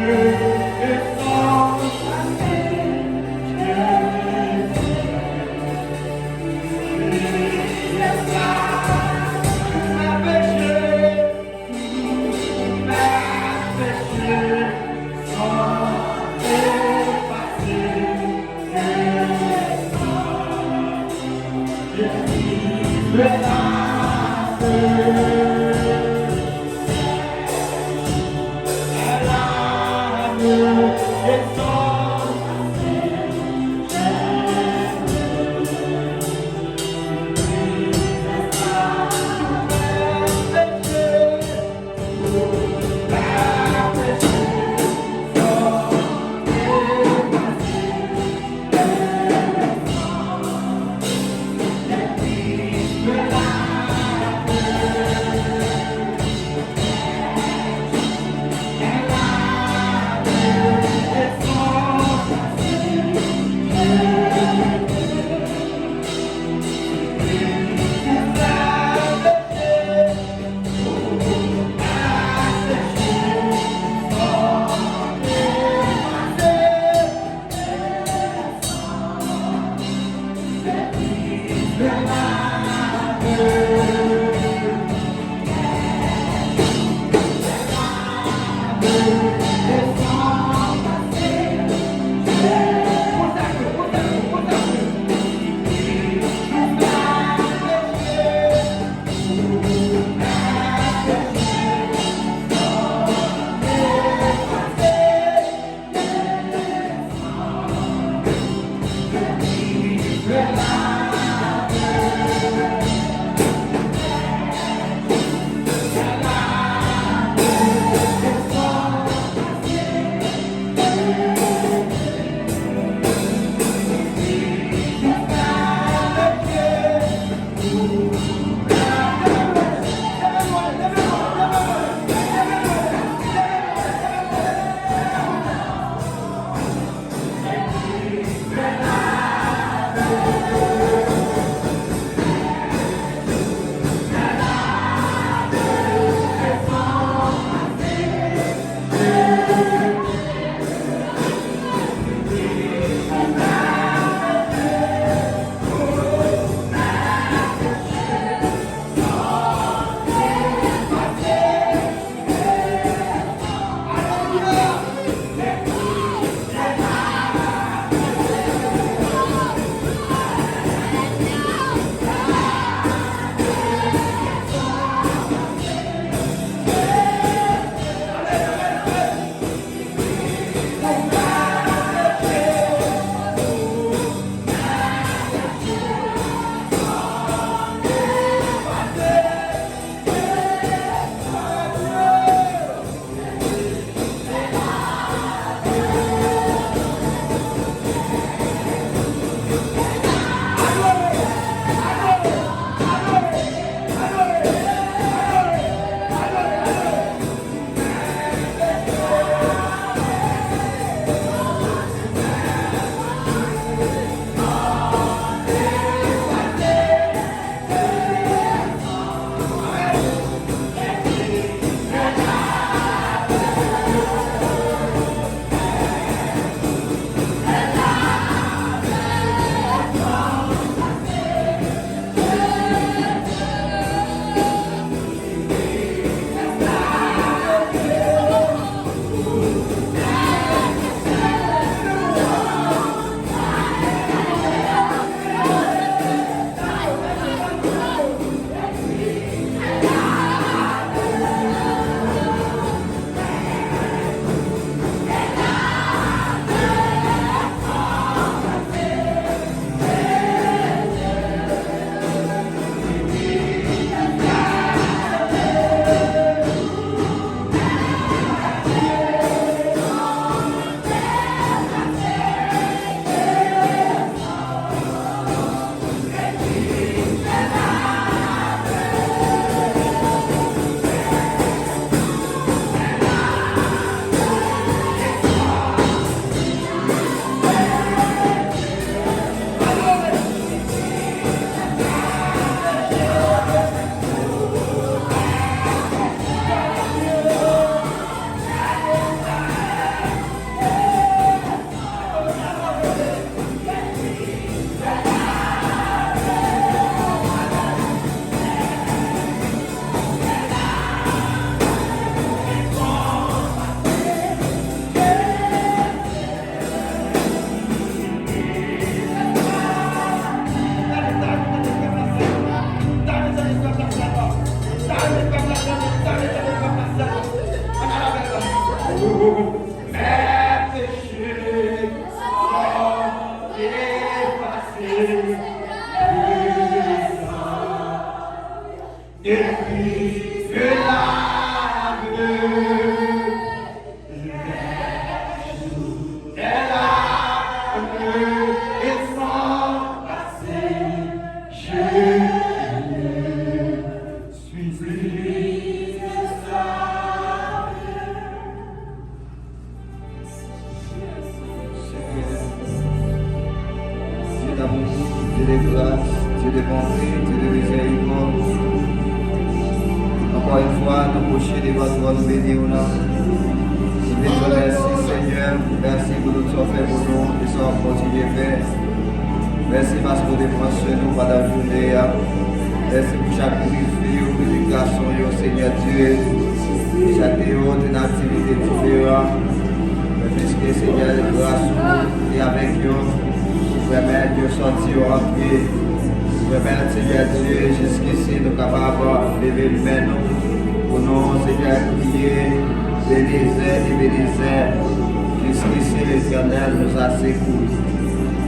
Yeah.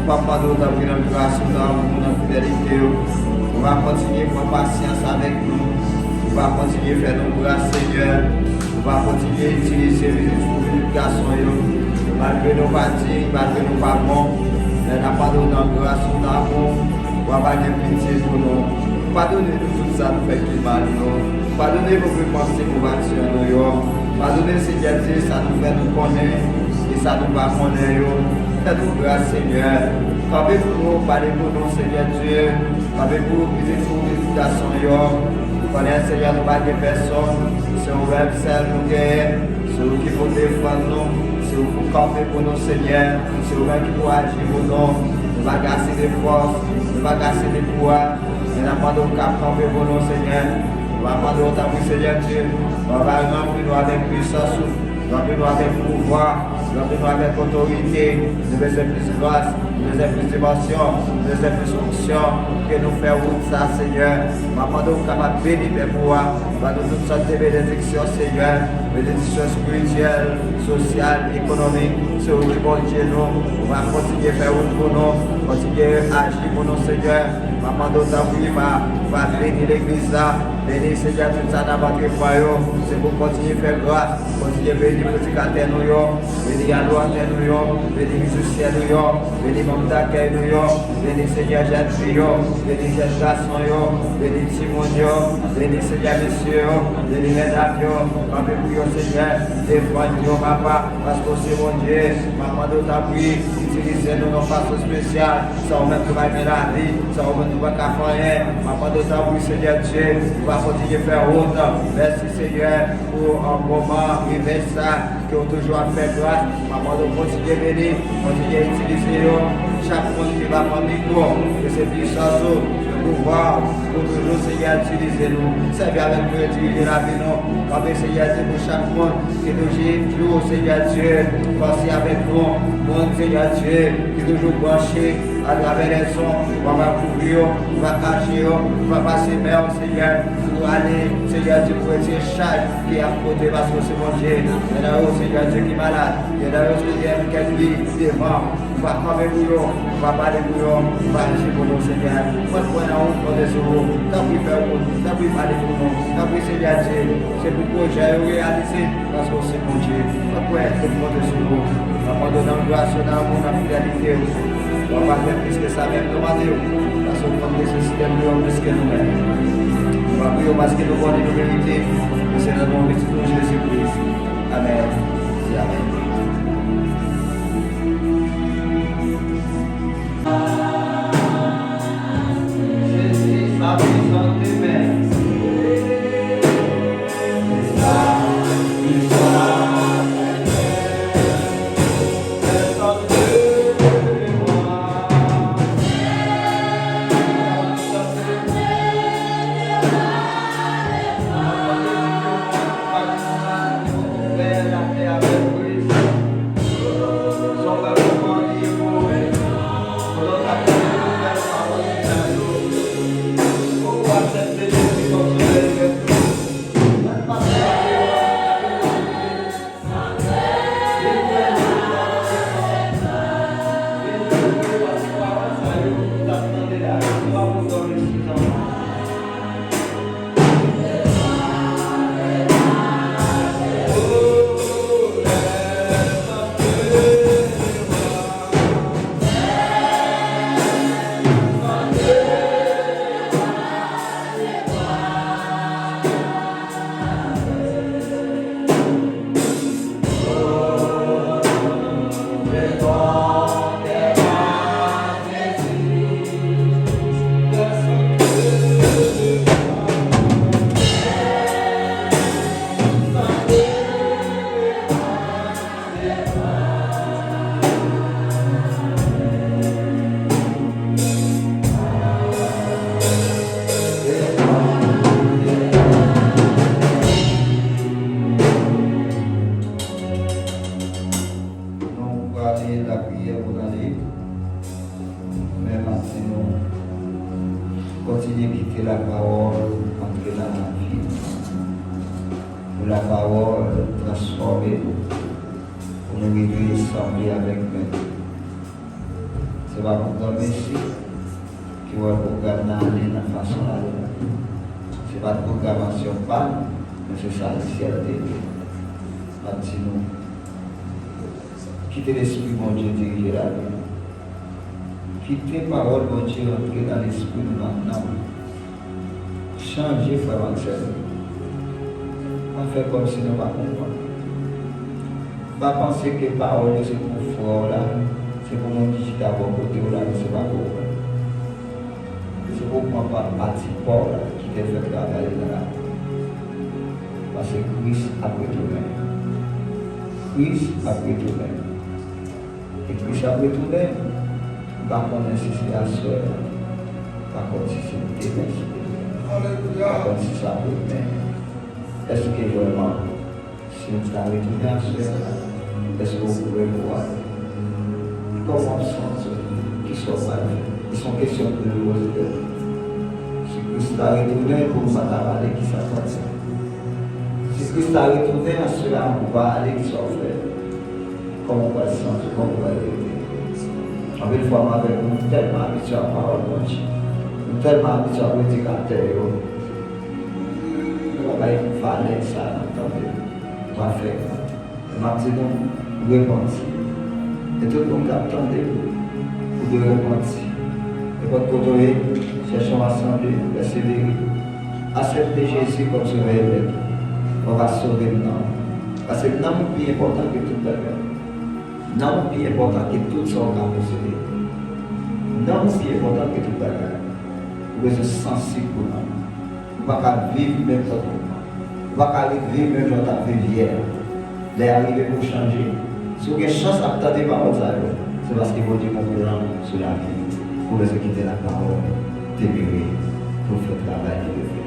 Papa, nous avons une grâce, nous avons une fidélité. On va continuer pour patience avec nous. On va continuer à faire nos grâces, Seigneur. On va continuer à utiliser les éducations. Malgré nos fatigues, malgré nos parents, mais n'a pas donné grâce, nous avons. On va avoir des pitié pour nous. Pardonnez-nous tout ça, nous fait mal. Pardonnez vos pensées pour bâtir nous. Pardonnez, Seigneur Dieu, ça nous fait nous connaître. Et ça nous va connaître. Faites-nous grâce, Seigneur. Parlez pour nous, parlez pour nous, Seigneur Dieu. Parlez pour nous, visitez-nous, l'éducation. Vous connaissez, Seigneur, nous pas de personnes. C'est un web, c'est nous guerre. C'est vous qui pouvez défendre nous. C'est vous qui camper pour nous, Seigneur. C'est vous qui pouvez agir pour nous. Nous va gasser des forces, nous va gasser des pouvoirs. Nous n'avons pas de cap camper pour nous, Seigneur. Nous va pas de temps, Seigneur Dieu. Nous va remplir nous avec puissance. Remplis-nous avec pouvoir, remplis-nous avec autorité, nous faisons plus grâce, nous faisons plus d'émotion, nous faisons plus fonction, que nous faisons ça, Seigneur. Maman, nous sommes capables de bénir les pouvoirs, nous toutes sortes de bénédictions, Seigneur, bénédictions spirituelles, sociales, économiques, sur le bon Dieu, nous. On va continuer à faire route pour nous, continuer à agir pour nous, Seigneur. Maman, nous sommes va bénir l'église là, bénir, Seigneur, tout ça dans votre royaume, c'est pour continuer à faire grâce, continuer à bénir. Bénis à nous, bénis à nous, bénis musiciens nous, bénis mon d'accueil nous, bénis Seigneur jeune fille, bénis jeune garçon, bénis Simon, bénis Seigneur monsieur, bénis mesdames, campez pour Seigneur, défends-nous papa, parce que c'est mon Dieu, maman de ta vie, utilisez-nous de façon spéciale, ça va même que va bien la vie, ça va même pas qu'à faire, maman de ta vie Seigneur Dieu, on va continuer à faire route, merci Seigneur pour un moment, vivre ça. Que on toujours à faire grâce, maman de continuer à bénir, continuer à utiliser chaque monde qui va prendre micro, que c'est puissance, le pouvoir, pour toujours Seigneur utiliser nous, servir avec nous, utiliser la vie nous, comme Seigneur Dieu pour chaque monde, que nous toujours Seigneur Dieu, passer avec nous, mon Seigneur Dieu, qui est toujours branché à travers les sons, on va couvrir, on va cacher, on va passer mer, Seigneur, pour aller, Seigneur Dieu, pour être charge qui est à côté parce que c'est mon Dieu. Seigneur Dieu qui est malade, il y a des choses qui est devant, on va travailler pour eux, on va parler pour eux, on va agir pour nous, Seigneur. Moi, je prends la honte pour des euros, t'as pris faire pour nous, t'as pris parler pour nous, t'as pris Seigneur Dieu, c'est pour que j'ai réalisé parce que c'est mon Dieu. Moi, pour être pour des euros, on va donner une grâce, on a une fidélité, on va faire plus que ça même demander, parce qu'on prend des systèmes plus que nous-mêmes. On va prier parce que nous connaissons nos vérités, c'est le nom de Jésus-Christ. Amen. Amen. Jésus, sa puissance demeure. quitter la parole, entrer dans la vie. Pour la parole transformer nous, pour nous réduire sembler avec nous. C'est pas pour nous merci qui va programmer dans la façon là. C'est pas de programmation pas, mais c'est ça le ciel de Dieu. Nous quitter l'esprit bon Dieu diriger la vie. Quitter parole bon Dieu entrer dans l'esprit de maintenant. Changer frère Marcel. Pas faire comme si nous ne comprenions pas. Pas penser que parole c'est pour fort là, c'est pour mon dit d'abord côté là, c'est pas pour moi. C'est pour moi pas parti fort là qui te fait travailler là. Parce que Christ après tout même. Christ après tout même. Et Christ après tout même, par contre si c'est la soeur, par contre si c'est le témoin, par contre si c'est la même. Est-ce que vraiment, si vous avez retourné à ce est-ce que vous pouvez voir comment sont ceux qui sont malades? Ils sont questions de l'osé. Si Christ a retourné pour nous parler qui s'attend. Si Christ a retourné à cela, on va aller qui soit fait. Comment on va se sentir, comment on va aller. En fait, il faut avoir avec nous tellement habitué à la parole de Dieu. Nous tellement habitué à la prédicateur. On va faire ça, on va faire. On va dire non, repentir. Et tout le monde attendait pour de repentir. Et votre côté, cherchons à assembler, persévérer. Accepter Jésus comme sauveur. On va sauver le nom. Parce que le nom est plus important que tout le monde. Le nom est plus important que tout ce qu'on a possédé. Le nom est plus important que tout le monde. Vous êtes sensible pour nous. Vous ne pouvez pas vivre même temps. Vous ne pouvez pas vivre même temps que vous vivez hier. Les arrivés pour changer. Si vous avez une chance à attendre par votre salaire, c'est parce que vous dites mon plan sur la vie. Pour les quitter la parole, témérer, pour faire le travail de Dieu.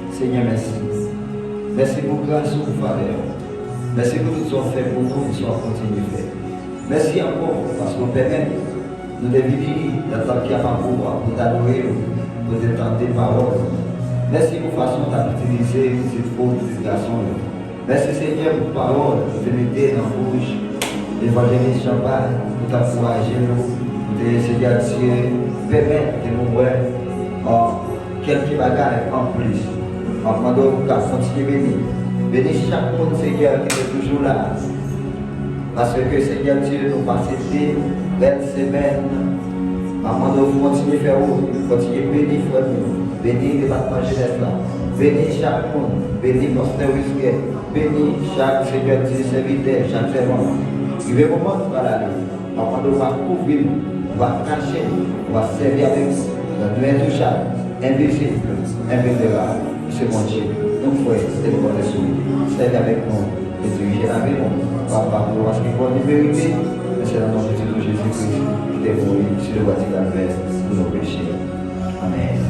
Seigneur, merci. Merci pour grâce pour faveur. Merci pour tout ce qu'on fait pour nous et ce qu'on continue de faire. Merci encore parce qu'on permet nous de vivre dans ta qui a pas pouvoir pour t'adorer, pour t'entendre tes paroles. Merci pour la façon d'utiliser ces fautes d'utilisation. Merci Seigneur pour ta parole, pour te mettre dans la bouche. L'évangéliste Jean-Baptiste, pour t'encourager, pour te Seigneur tirer, permettre de nous voir quelques bagages en plus. En demandant pour continuer à bénir. Bénis chaque monde Seigneur qui est toujours là. Parce que Seigneur Dieu nous passe des belles semaines. En demandant pour continuer à faire où? Continuer à bénir frère nous. Bénis le département jeunesse là. Bénis chaque monde. Bénis pasteur Wisquet. Bénis chaque Seigneur Dieu serviteur, chaque servant. Il y a un moment où on va aller. En demandant on va couvrir, on va cacher, on va servir avec nous. Dans nous intouchables, invisibles, invulnérables. C'est mon Dieu. Donc, frère, c'est le bon esprit. C'est avec nous. Et diriger la maison. Papa, pour voir ce qu'il faut de vérité. Mais c'est dans le nom de Jésus-Christ qui est mort sur le bois de Calvaire pour nos péchés. Amen.